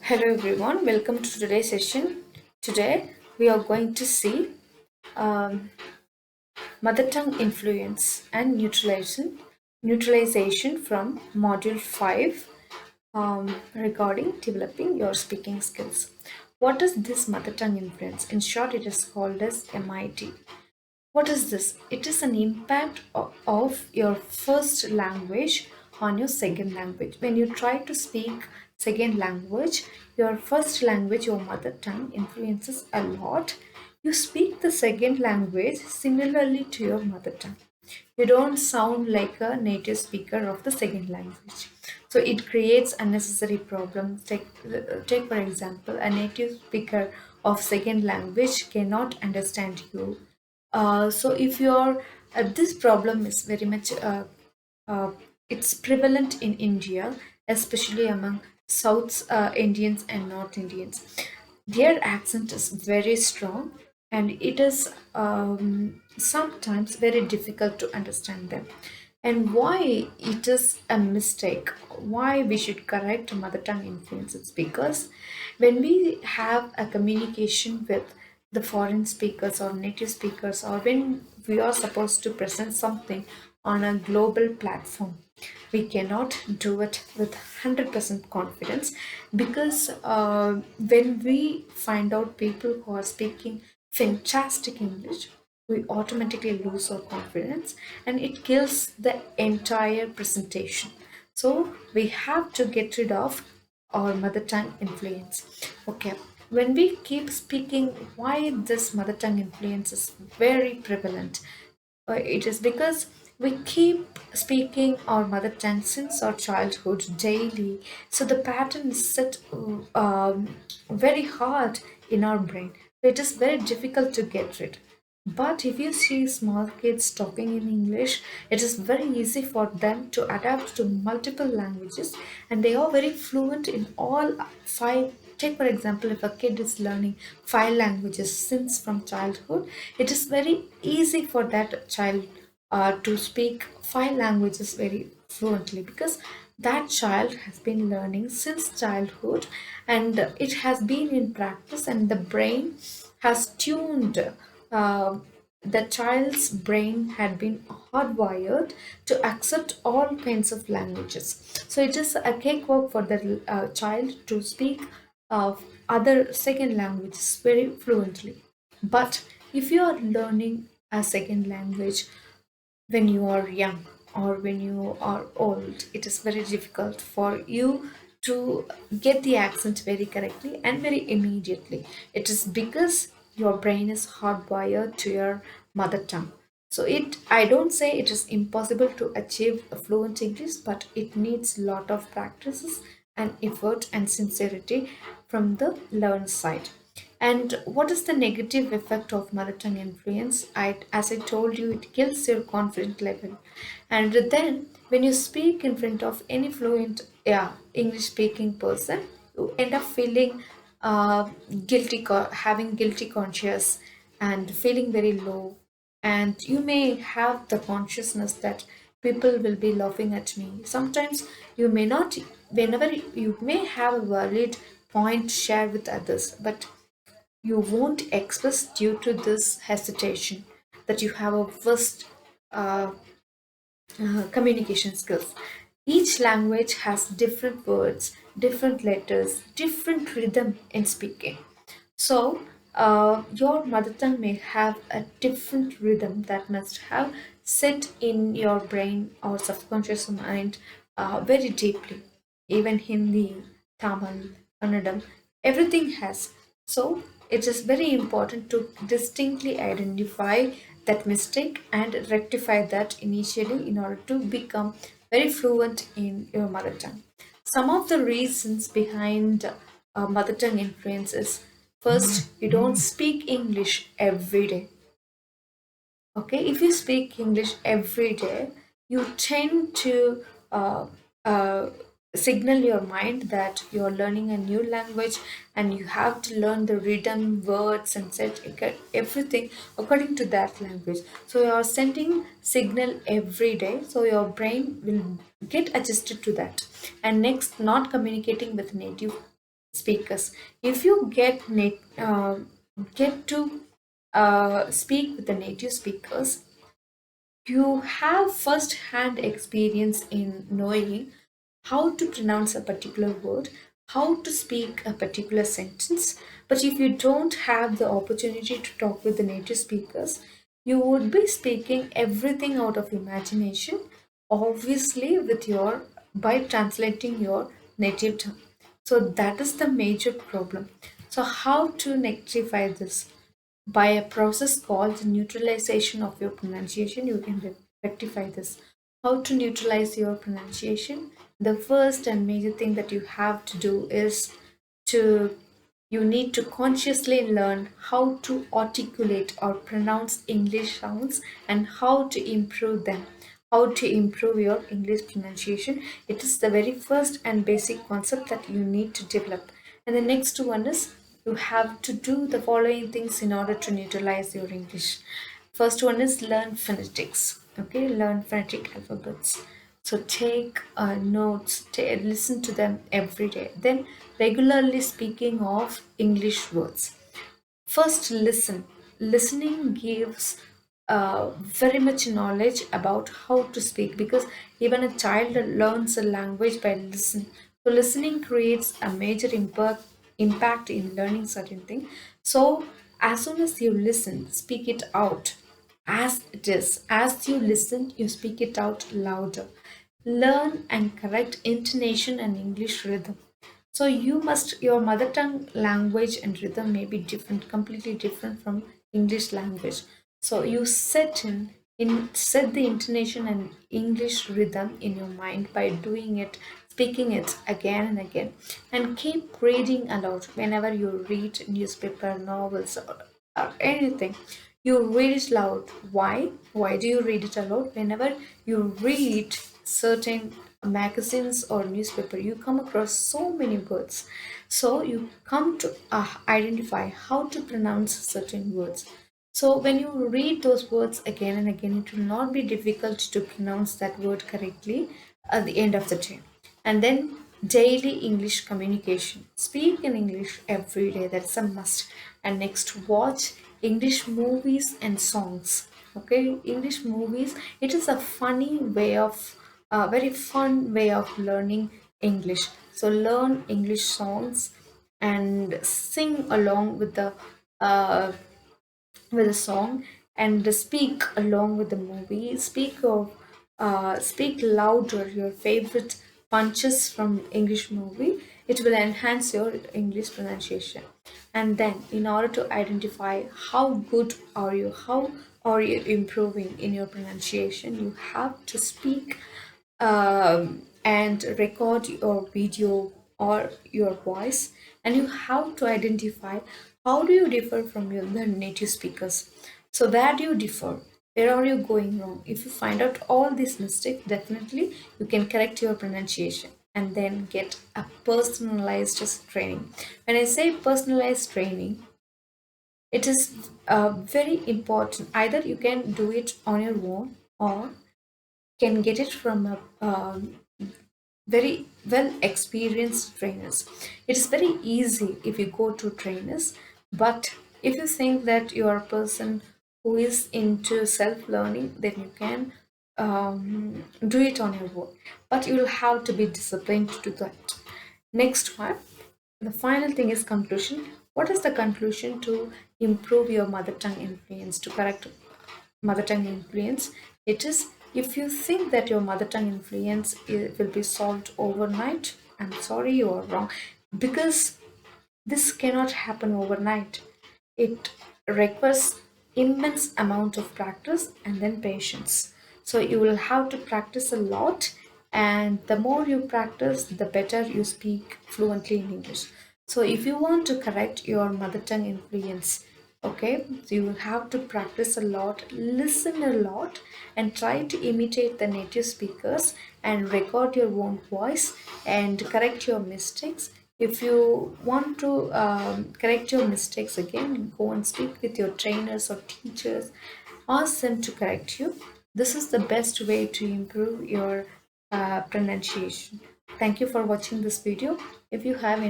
Hello everyone, welcome to today's session. Today we are going to see um, mother tongue influence and neutralization from module 5 regarding developing your speaking skills. What is this mother tongue influence? In short, it is called as MIT. What is this? It is an impact of your first language on your second language. When you try to speak second language, your first language, your mother tongue, influences a lot. You speak the second language similarly to your mother tongue. You don't sound like a native speaker of the second language. So it creates unnecessary problems. Take for example, a native speaker of second language cannot understand you. So if you're this problem is very much uh, it's prevalent in India, especially among South Indians and North Indians. Their accent is very strong, and it is sometimes very difficult to understand them. And why it is a mistake, why we should correct mother tongue influences, because when we have a communication with the foreign speakers or native speakers, or when we are supposed to present something on a global platform, we cannot do it with 100% confidence, because when we find out people who are speaking fantastic English, we automatically lose our confidence and it kills the entire presentation. So we have to get rid of our mother tongue influence. Okay, when we keep speaking, why this mother tongue influence is very prevalent? It is because we keep speaking our mother tongue since our childhood daily. So the pattern is set very hard in our brain. It is very difficult to get rid. But if you see small kids talking in English, it is very easy for them to adapt to multiple languages, and they are very fluent in all five. Take, for example, if a kid is learning five languages since from childhood, it is very easy for that child to speak five languages very fluently, because that child has been learning since childhood and it has been in practice, and the brain has tuned. Uh, the child's brain had been hardwired to accept all kinds of languages. So it is a cakewalk for the child to speak other second languages very fluently. But if you are learning a second language when you are young or when you are old, it is very difficult for you to get the accent very correctly and very immediately. It is because your brain is hardwired to your mother tongue. So I don't say it is impossible to achieve a fluent English, but it needs lot of practices and effort and sincerity from the learned side. And what is the negative effect of mother tongue influence? As I told you, it kills your confidence level. And then, when you speak in front of any fluent, English speaking person, you end up feeling having guilty conscience and feeling very low. And you may have the consciousness that people will be laughing at me. Sometimes you may not, whenever you may have a valid point to share with others, but you won't express due to this hesitation that you have a worst uh, communication skills. Each language has different words, different letters, different rhythm in speaking. So, your mother tongue may have a different rhythm that must have sit in your brain or subconscious mind very deeply. Even Hindi, Tamil, Kannadam, everything has. So, it is very important to distinctly identify that mistake and rectify that initially in order to become very fluent in your mother tongue. Some of the reasons behind mother tongue influence is: first, you don't speak English every day. Okay, if you speak English every day, you tend to uh, signal your mind that you're learning a new language and you have to learn the rhythm, words, and set everything according to that language. So you're sending signal every day, so your brain will get adjusted to that. And next, not communicating with native speakers. If you get to speak with the native speakers, you have first hand experience in knowing how to pronounce a particular word, how to speak a particular sentence. But if you don't have the opportunity to talk with the native speakers, you would be speaking everything out of imagination, obviously with your by translating your native tongue. So that is the major problem. So how to rectify this? By a process called neutralization of your pronunciation, you can rectify this. How to neutralize your pronunciation? The first and major thing that you have to do is to you need to consciously learn how to articulate or pronounce English sounds and how to improve them. How to improve your English pronunciation. It is the very first and basic concept that you need to develop. And the next one is you have to do the following things in order to neutralize your English. First one is learn phonetics. Okay, learn phonetic alphabets. So take notes, listen to them every day. Then regularly speaking of English words. First, listen. Listening gives very much knowledge about how to speak, because even a child learns a language by listening. So, listening creates a major impact in learning certain thing. So, as soon as you listen, speak it out as it is. As you listen, you speak it out louder. Learn and correct intonation and English rhythm. So your mother tongue language and rhythm may be different, completely different from English language. So you set the intonation and English rhythm in your mind by doing it, speaking it again and again, and keep reading aloud whenever you read newspaper, novels, or anything. You read it loud. Why? Why do you read it aloud? Whenever you read certain magazines or newspaper, you come across so many words. So you come to identify how to pronounce certain words. So when you read those words again and again, it will not be difficult to pronounce that word correctly at the end of the day. And then daily English communication. Speak in English every day. That's a must. And next, watch English movies and songs. Okay, English movies. It is a funny way of, very fun way of learning English. So learn English songs and sing along uh, with a song, and speak along with the movie. Speak louder your favorite punches from English movie. It will enhance your English pronunciation. And then in order to identify how good are you, how are you improving in your pronunciation, you have to speak and record your video or your voice, and you have to identify how do you differ from your the native speakers. So where do you differ, where are you going wrong? If you find out all these mistakes, definitely you can correct your pronunciation and then get a personalized training. When I say personalized training, it is very important. Either you can do it on your own or can get it from a very well experienced trainers. It is very easy if you go to trainers, but if you think that you are a person who is into self learning, then you can do it on your own, but you will have to be disciplined to do that. Next one, the final thing is conclusion. What is the conclusion to improve your mother tongue influence, to correct mother tongue influence? It is, if you think that your mother tongue influence will be solved overnight, I'm sorry, you are wrong, because this cannot happen overnight. It requires immense amount of practice and then patience. So you will have to practice a lot, and the more you practice, the better you speak fluently in English. So if you want to correct your mother tongue influence, okay, so you will have to practice a lot, listen a lot, and try to imitate the native speakers and record your own voice and correct your mistakes. If you want to correct your mistakes again, go and speak with your trainers or teachers, ask them to correct you. This is the best way to improve your pronunciation. Thank you for watching this video. If you have any